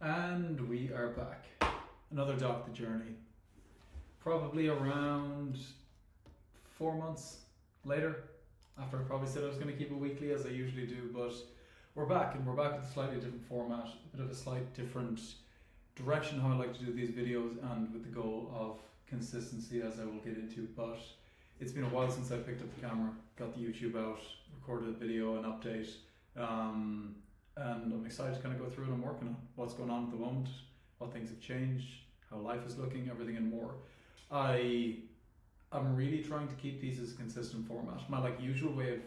And we are back. Another Doc the Journey. Probably around 4 months later, after I probably said I was going to keep it weekly as I usually do, but we're back, and we're back with a slightly different format, a bit of a slight different direction how I like to do these videos, and with the goal of consistency, as I will get into. But it's been a while since I picked up the camera, got the YouTube out, recorded a video, an update, and I'm excited to kind of go through what I'm working on, what's going on at the moment, what things have changed, how life is looking, everything and more. I'm really trying to keep these as a consistent format. My usual way of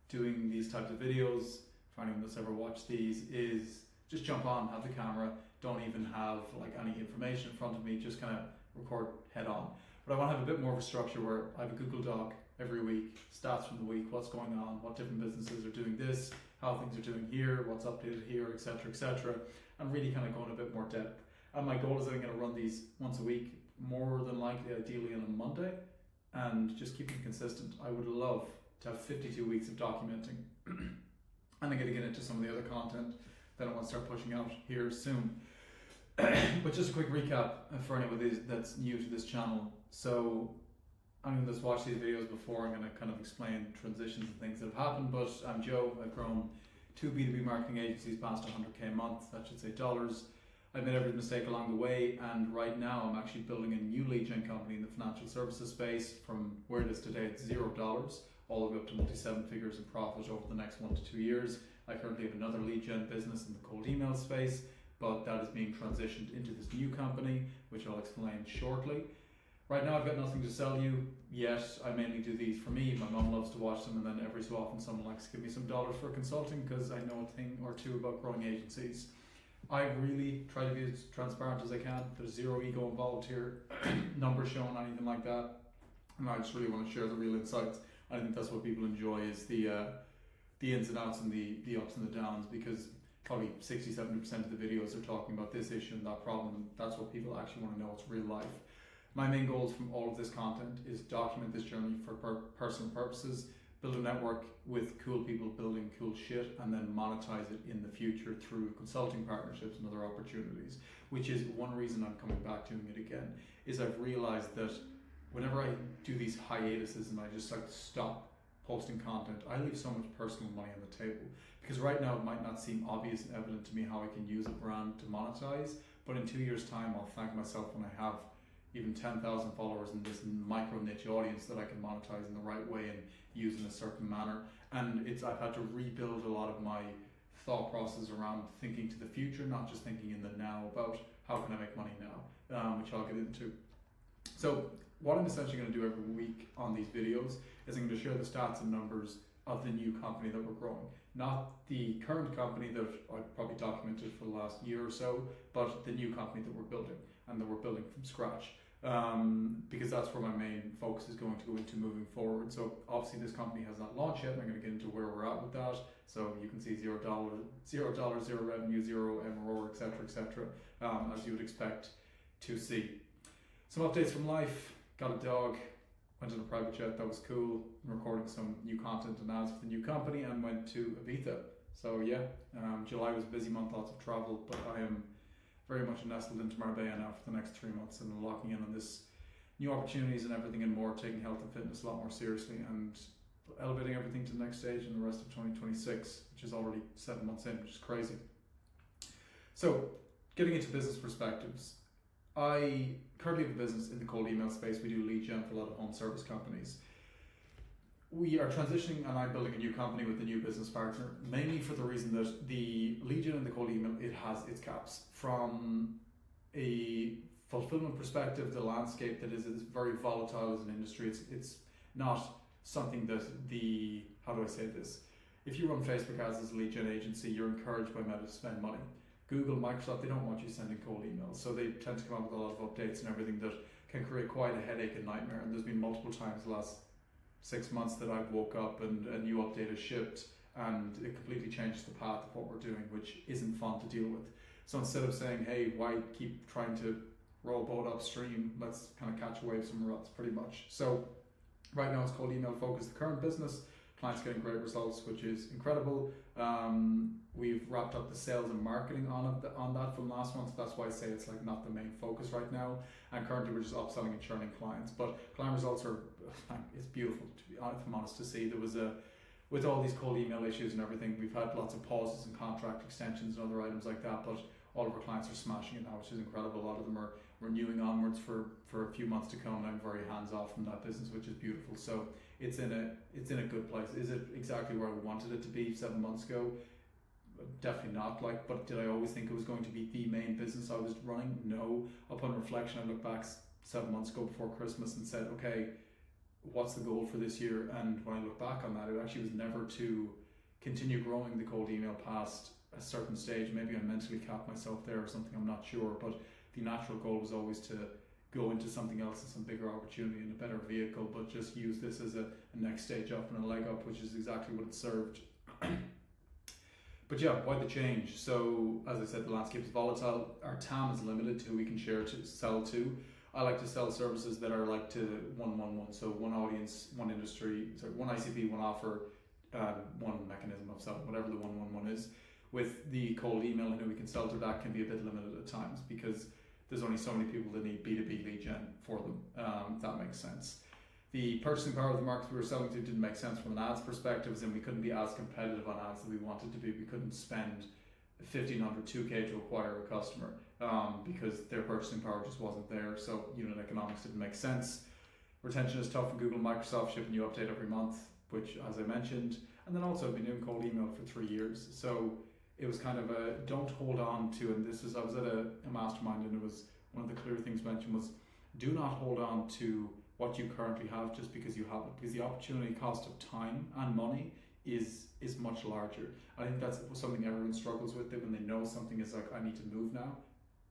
doing these types of videos, for anyone that's ever watched these, is just jump on, have the camera, don't even have any information in front of me, just kind of record head on. But I want to have a bit more of a structure where I have a Google Doc every week, stats from the week, what's going on, what different businesses are doing this, how things are doing here, what's updated here, etc., and really kind of go in a bit more depth. And my goal is that I'm going to run these once a week, more than likely ideally on a Monday, and just keep them consistent. I would love to have 52 weeks of documenting and I'm going to get into some of the other content that I want to start pushing out here soon. But just a quick recap for anyone that's new to this channel. So anyone that's watched these videos before, I'm going to kind of explain transitions and things that have happened, but I'm Joe. I've grown 2 B2B marketing agencies past 100k a month, that should say dollars. I've made every mistake along the way, and right now I'm actually building a new lead gen company in the financial services space from where it is today at $0 all the way up to multi-7 figures in profit over the next 1 to 2 years. I currently have another lead gen business in the cold email space, but that is being transitioned into this new company, which I'll explain shortly. Right now I've got nothing to sell you yet. I mainly do these for me. My mom loves to watch them, and then every so often someone likes to give me some dollars for consulting because I know a thing or two about growing agencies. I really try to be as transparent as I can. There's zero ego involved here, numbers shown, anything like that. And I just really want to share the real insights. I think that's what people enjoy, is the ins and outs and the ups and the downs, because probably 60-70% of the videos are talking about this issue and that problem, and that's what people actually want to know. It's real life. My main goals from all of this content is document this journey for personal purposes, build a network with cool people building cool shit, and then monetize it in the future through consulting partnerships and other opportunities, which is one reason I'm coming back doing it again, is I've realized that whenever I do these hiatuses and I just stop posting content, I leave so much personal money on the table. Because right now it might not seem obvious and evident to me how I can use a brand to monetize, but in 2 years' time I'll thank myself when I have even 10,000 followers in this micro niche audience that I can monetize in the right way and use in a certain manner. And I've had to rebuild a lot of my thought process around thinking to the future, not just thinking in the now about how can I make money now, which I'll get into. So what I'm essentially going to do every week on these videos is I'm going to share the stats and numbers of the new company that we're growing. Not the current company that I've probably documented for the last year or so, but the new company that we're building, and that we're building from scratch. Because that's where my main focus is going to go into moving forward. So obviously this company has not launched yet, and I'm going to get into where we're at with that. So you can see $0, zero revenue, zero MRO, etc., as you would expect to see. Some updates from life. Got a dog, went on a private jet, that was cool. I'm recording some new content and ads for the new company, and went to Ibiza. So yeah, July was a busy month, lots of travel, but I am very much nestled into Marbella now for the next 3 months, and locking in on this new opportunities and everything and more, taking health and fitness a lot more seriously, and elevating everything to the next stage in the rest of 2026, which is already 7 months in, which is crazy. So getting into business perspectives, I currently have a business in the cold email space. We do lead gen for a lot of home service companies. We are transitioning, and I'm building a new company with a new business partner, mainly for the reason that the lead gen and the cold email, it has its caps. From a fulfillment perspective, the landscape that is very volatile as an industry. It's not something that how do I say this? If you run Facebook ads as a lead gen agency, you're encouraged by Meta to spend money. Google, Microsoft, they don't want you sending cold emails, so they tend to come up with a lot of updates and everything that can create quite a headache and nightmare. And there's been multiple times the last 6 months that I've woke up and a new update is shipped, and it completely changes the path of what we're doing, which isn't fun to deal with. So instead of saying, hey, why keep trying to row a boat upstream, let's kind of catch a wave somewhere else, pretty much. So right now it's cold email focused, the current business. Clients getting great results, which is incredible. We've wrapped up the sales and marketing on that from last month. That's why I say it's like not the main focus right now. And currently we're just upselling and churning clients. But client results are, it's beautiful to be honest, if I'm honest, to see. There was with all these cold email issues and everything, we've had lots of pauses and contract extensions and other items like that, but all of our clients are smashing it now, which is incredible. A lot of them are renewing onwards for a few months to come, and I'm very hands off from that business, which is beautiful. So it's in a good place. Is it exactly where I wanted it to be 7 months ago? Definitely not. But did I always think it was going to be the main business I was running? No. Upon reflection, I looked back 7 months ago before Christmas and said, okay, what's the goal for this year? And when I look back on that, it actually was never to continue growing the cold email past a certain stage. Maybe I mentally capped myself there or something, I'm not sure, but the natural goal was always to go into something else and some bigger opportunity and a better vehicle, but just use this as a next stage up and a leg up, which is exactly what it served. But yeah, why the change? So as I said, the landscape is volatile. Our TAM is limited to who we can sell to. I like to sell services that are like to one. So one audience, one industry, so one ICP, one offer, one mechanism of selling, whatever the 111 is. With the cold email and who we can sell to, that can be a bit limited at times because there's only so many people that need B2B lead gen for them. If that makes sense. The purchasing power of the markets we were selling to didn't make sense from an ads perspective, and we couldn't be as competitive on ads that we wanted to be. We couldn't spend 1,500, 2K to acquire a customer because their purchasing power just wasn't there. So unit economics didn't make sense. Retention is tough in Google and Microsoft, shipping you update every month, which as I mentioned. And then also I've been doing cold email for 3 years. So it was kind of a don't hold on to, and this is, I was at a mastermind, and it was one of the clear things mentioned was do not hold on to what you currently have just because you have it, because the opportunity cost of time and money is much larger. I think that's something everyone struggles with, that when they know something is like, I need to move now,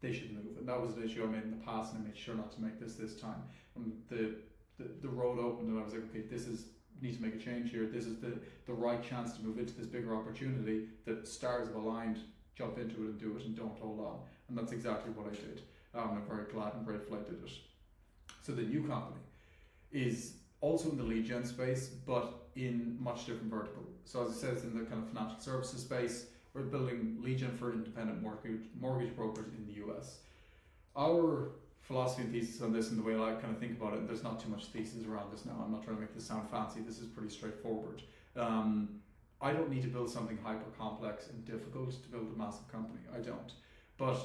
they should move. And that was an issue I made in the past, and I made sure not to make this time. When the road opened and I was like, okay, need to make a change here. This is the right chance to move into this bigger opportunity. The stars have aligned, jump into it and do it, and don't hold on. And that's exactly what I did. I'm very glad and grateful I did it. So the new company is also in the lead gen space, but in much different vertical. So as I said, it's in the kind of financial services space. We're building lead gen for independent mortgage brokers in the US. Our philosophy and thesis on this, and the way I kind of think about it, and there's not too much thesis around this now, I'm not trying to make this sound fancy, this is pretty straightforward. I don't need to build something hyper complex and difficult to build a massive company. I don't. But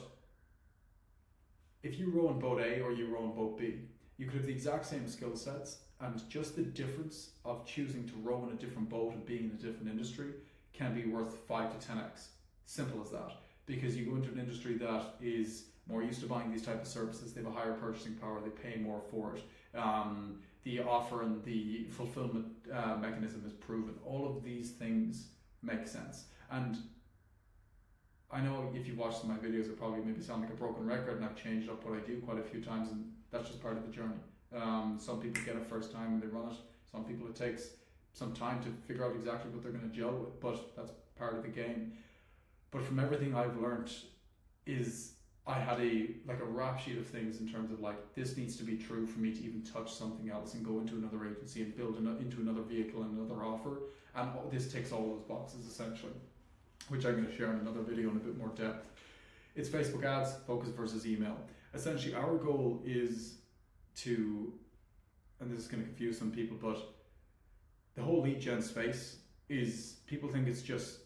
if you row in boat A or you row in boat B, you could have the exact same skill sets, and just the difference of choosing to row in a different boat and being in a different industry can be worth 5 to 10x. Simple as that. Because you go into an industry that is more used to buying these type of services, they have a higher purchasing power, they pay more for it. The offer and the fulfillment mechanism is proven. All of these things make sense. And I know if you've watched my videos, it probably maybe sound like a broken record, and I've changed up what I do quite a few times, and that's just part of the journey. Some people get it first time and they run it. Some people it takes some time to figure out exactly what they're going to gel with, but that's part of the game. But from everything I've learned is I had a rap sheet of things in terms of like, this needs to be true for me to even touch something else and go into another agency and build into another vehicle and another offer. And this ticks all those boxes essentially, which I'm going to share in another video in a bit more depth. It's Facebook ads, focus versus email. Essentially, our goal is to, and this is going to confuse some people, but the whole lead gen space is, people think it's just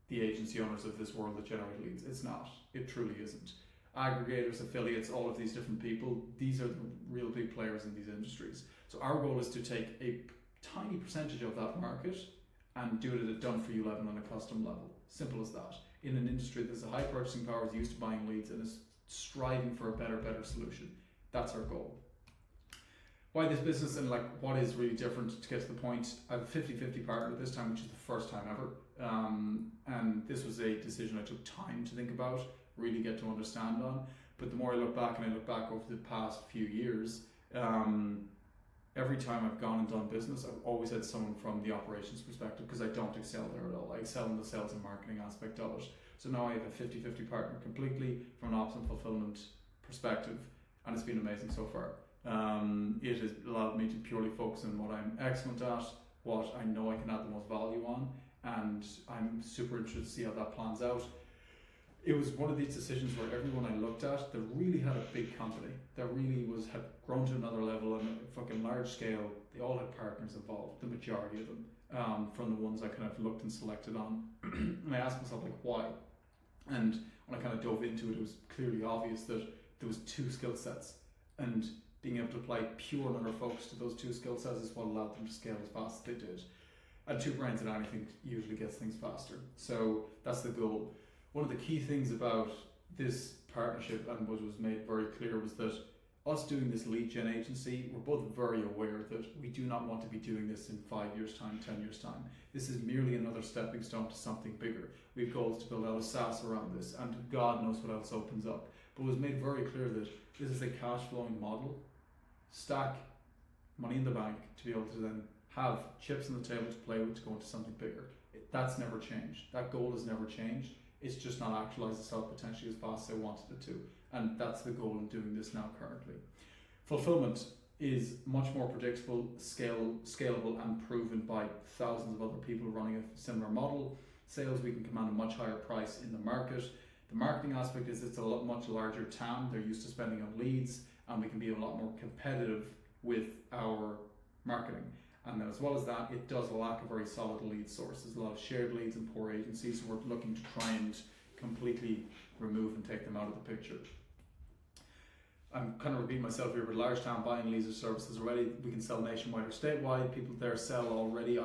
the agency owners of this world that generate leads. It's not. It truly isn't. Aggregators, affiliates, all of these different people, these are the real big players in these industries. So our goal is to take a tiny percentage of that market and do it at a done-for-you level and a custom level. Simple as that. In an industry that's a high purchasing power, is used to buying leads, and is striving for a better solution. That's our goal. Why this business, and like what is really different to get to the point? I have a 50-50 partner this time, which is the first time ever. And this was a decision I took time to think about, really get to understand on. But the more I look back, and I look back over the past few years, every time I've gone and done business, I've always had someone from the operations perspective, because I don't excel there at all. I excel in the sales and marketing aspect of it. So now I have a 50-50 partner completely from an ops and fulfillment perspective, and it's been amazing so far. It has allowed me to purely focus on what I'm excellent at, what I know I can add the most value on, and I'm super interested to see how that plans out. It was one of these decisions where everyone I looked at that really had a big company, that really had grown to another level and fucking large scale. They all had partners involved, the majority of them, from the ones I kind of looked and selected on. And I asked myself, like, why? And when I kind of dove into it, it was clearly obvious that there was two skill sets, and being able to apply pure and utter focus to those two skill sets is what allowed them to scale as fast as they did. And two brains in anything usually gets things faster. So that's the goal. One of the key things about this partnership, and what was made very clear, was that us doing this lead gen agency, we're both very aware that we do not want to be doing this in 5 years' time, 10 years' time. This is merely another stepping stone to something bigger. We have goals to build out a SaaS around this, and God knows what else opens up. But it was made very clear that this is a cash flowing model. Stack money in the bank to be able to then have chips on the table to play with to go into something bigger. That's never changed. That goal has never changed. It's just not actualized itself potentially as fast as I wanted it to. And that's the goal in doing this now currently. Fulfillment is much more predictable, scalable, and proven by thousands of other people running a similar model. Sales, we can command a much higher price in the market. The marketing aspect is it's a much larger TAM. They're used to spending on leads, and we can be a lot more competitive with our marketing. And then as well as that, it does lack a very solid lead source. There's a lot of shared leads and poor agencies, so we're looking to try and completely remove and take them out of the picture. I'm kind of repeating myself here, but large town buying leads or services already, we can sell nationwide or statewide. People there sell already.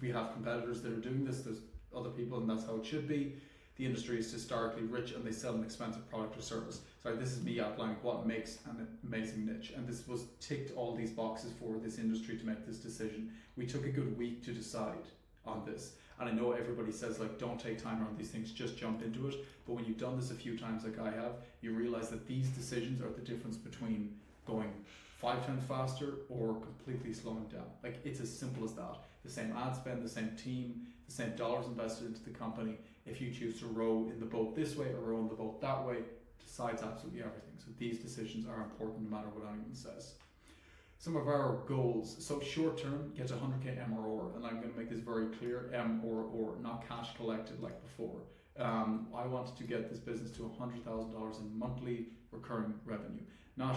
We have competitors that are doing this. There's other people, and that's how it should be. The industry is historically rich, and they sell an expensive product or service. Sorry, this is me outlining what makes an amazing niche, and this was ticked all these boxes for this industry to make this decision. We took a good week to decide on this, and I know everybody says, like, don't take time around these things, just jump into it. But when you've done this a few times like I have, you realize that these decisions are the difference between going 5 times faster or completely slowing down. Like, it's as simple as that. The same ad spend, the same team, the same dollars invested into the company. If you choose to row in the boat this way or row in the boat that way, decides absolutely everything. So these decisions are important no matter what anyone says. Some of our goals. So short term, get to 100k MRR, and I'm going to make this very clear, MRR, not cash collected like before. I wanted to get this business to $100,000 in monthly recurring revenue, not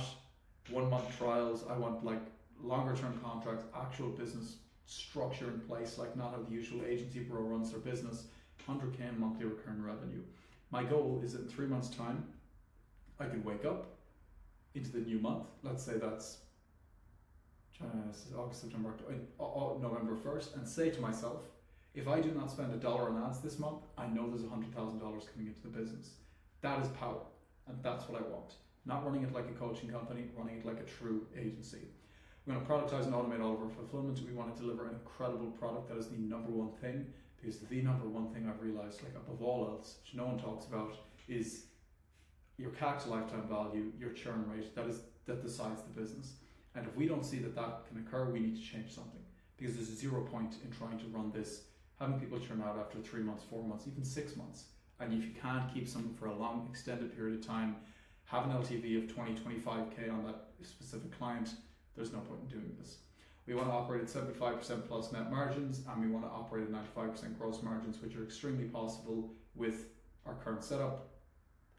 1 month trials. I want like longer term contracts, actual business structure in place, like not how the usual agency bro runs their business. 100k in monthly recurring revenue. My goal is that in 3 months' time, I can wake up into the new month. Let's say that's August, September, November 1st, and say to myself, if I do not spend $1 on ads this month, I know there's $100,000 coming into the business. That is power, and that's what I want. Not running it like a coaching company, running it like a true agency. We want to productize and automate all of our fulfillment. We want to deliver an incredible product that is the number one thing, because the number one thing I've realized, like above all else, which no one talks about, is your CAC to lifetime value, your churn rate. That decides the business. And if we don't see that can occur, we need to change something, because there's 0 point in trying to run this, having people churn out after 3 months, 4 months, even 6 months. And if you can't keep someone for a long, extended period of time, have an LTV of 20, 25k on that specific client, there's no point in doing this. We want to operate at 75% plus net margins, and we want to operate at 95% gross margins, which are extremely possible with our current setup.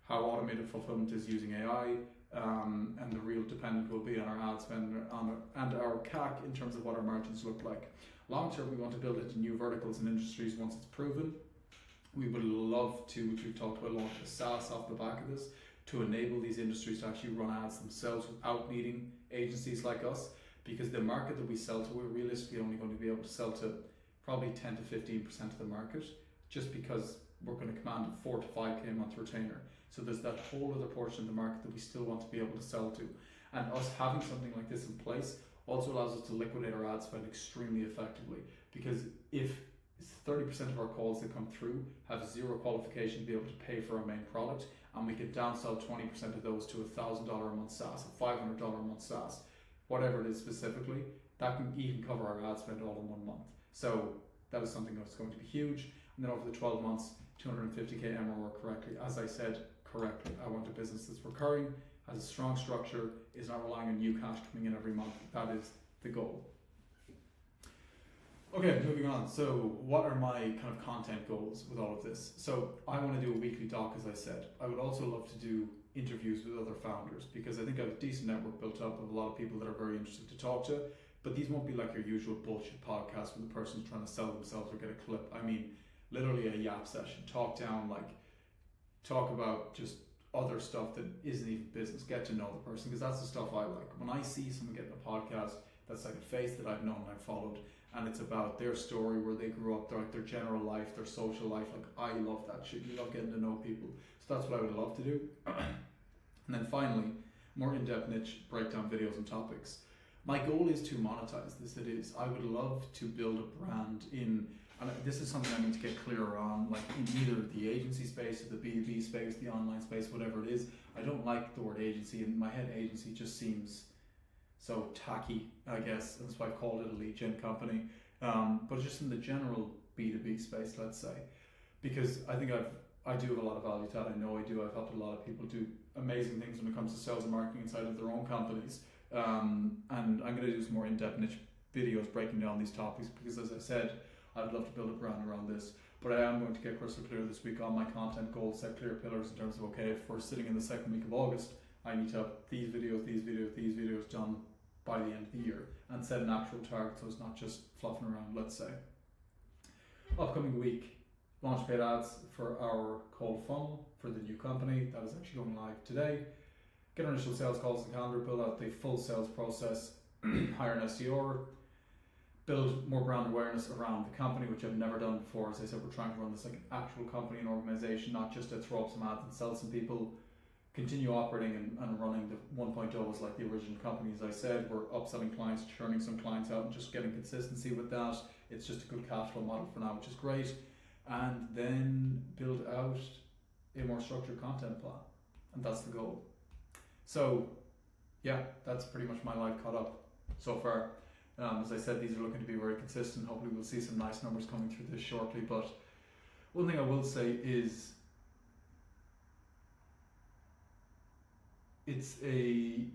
How automated fulfillment is using AI, and the real dependent will be on our ad spend and our CAC in terms of what our margins look like. Long term, we want to build into new verticals and industries once it's proven. We would love to, which we've talked about, launch a SaaS off the back of this to enable these industries to actually run ads themselves without needing agencies like us, because the market that we sell to, we're realistically only going to be able to sell to probably 10 to 15% of the market, just because we're going to command a 4 to 5k a month retainer. So there's that whole other portion of the market that we still want to be able to sell to. And us having something like this in place also allows us to liquidate our ad spend extremely effectively, because if 30% of our calls that come through have zero qualification to be able to pay for our main product, and we can downsell 20% of those to $1,000 a month SaaS, a $500 a month SaaS, whatever it is specifically, that can even cover our ad spend all in 1 month. So that is something that's going to be huge. And then over the 12 months, 250k MRR correctly. As I said correctly, I want a business that's recurring, has a strong structure, is not relying on new cash coming in every month. That is the goal. Okay, moving on. So, what are my kind of content goals with all of this? So, I want to do a weekly doc, as I said. I would also love to do interviews with other founders because I think I have a decent network built up of a lot of people that are very interested to talk to. But these won't be like your usual bullshit podcast where the person's trying to sell themselves or get a clip. I mean, literally a yap session. Talk down, like, talk about just other stuff that isn't even business. Get to know the person because that's the stuff I like. When I see someone getting a podcast, that's like a face that I've known and I've followed, and it's about their story, where they grew up, their general life, their social life. Like, I love that shit. You love getting to know people. So that's what I would love to do. And then finally, more in-depth niche breakdown videos and topics. My goal is to monetize this. It is. I would love to build a brand in, and this is something I need to get clearer on, like in either the agency space or the B2B space, the online space, whatever it is. I don't like the word agency. In my head, agency just seems so tacky, I guess. That's why I've called it a lead gen company. But just in the general B2B space, let's say, because I think I do have a lot of value to that. I know I do. I've helped a lot of people do amazing things when it comes to sales and marketing inside of their own companies. And I'm going to do some more in-depth niche videos breaking down these topics because, as I said, I'd love to build a brand around this. But I am going to get crystal clear this week on my content goals, set clear pillars in terms of, okay, if we're sitting in the second week of August, I need to have these videos done by the end of the year and set an actual target so it's not just fluffing around, let's say. Upcoming week, launch paid ads for our cold funnel for the new company. That is actually going live today. Get our initial sales calls in the calendar, build out the full sales process, hire an SDR, build more brand awareness around the company, which I've never done before. As I said, we're trying to run this like an actual company and organization, not just to throw up some ads and sell some people. Continue operating and running the 1.0 as like the original company. As I said, we're upselling clients, churning some clients out and just getting consistency with that. It's just a good cash flow model for now, which is great. And then build out a more structured content plan. And that's the goal. So yeah, that's pretty much my life caught up so far. As I said, these are looking to be very consistent. Hopefully we'll see some nice numbers coming through this shortly. But one thing I will say is and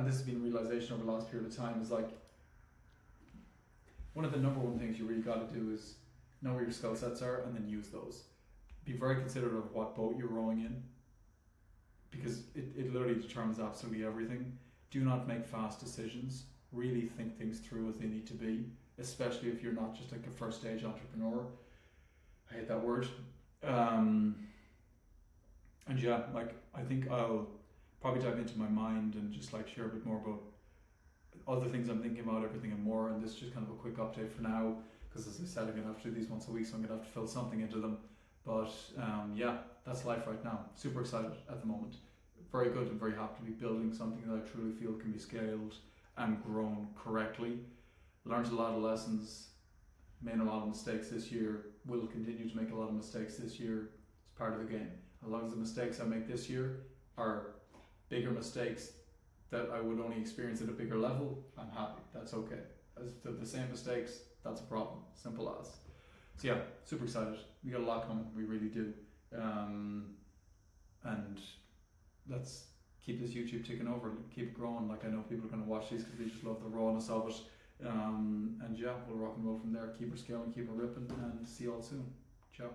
this has been a realization over the last period of time, is like one of the number one things you really got to do is know where your skill sets are and then use those. Be very considerate of what boat you're rowing in because it literally determines absolutely everything. Do not make fast decisions. Really think things through as they need to be, especially if you're not just like a first stage entrepreneur. I hate that word. And yeah, like I think I'll probably dive into my mind and just like share a bit more about other things I'm thinking about, everything and more. And this is just kind of a quick update for now, because as I said, I'm going to have to do these once a week, so I'm going to have to fill something into them. But yeah, that's life right now. Super excited at the moment. Very good and very happy to be building something that I truly feel can be scaled and grown correctly. Learned a lot of lessons, made a lot of mistakes this year, will continue to make a lot of mistakes this year. It's part of the game. As long as the mistakes I make this year are bigger mistakes that I would only experience at a bigger level, I'm happy. That's okay. As to the same mistakes, that's a problem. Simple as. So yeah, super excited. We got a lot coming. We really do. And let's keep this YouTube ticking over. Keep it growing. Like, I know people are going to watch these because they just love the rawness of it. And yeah, we'll rock and roll from there. Keep her scaling, keep her ripping, and see you all soon. Ciao.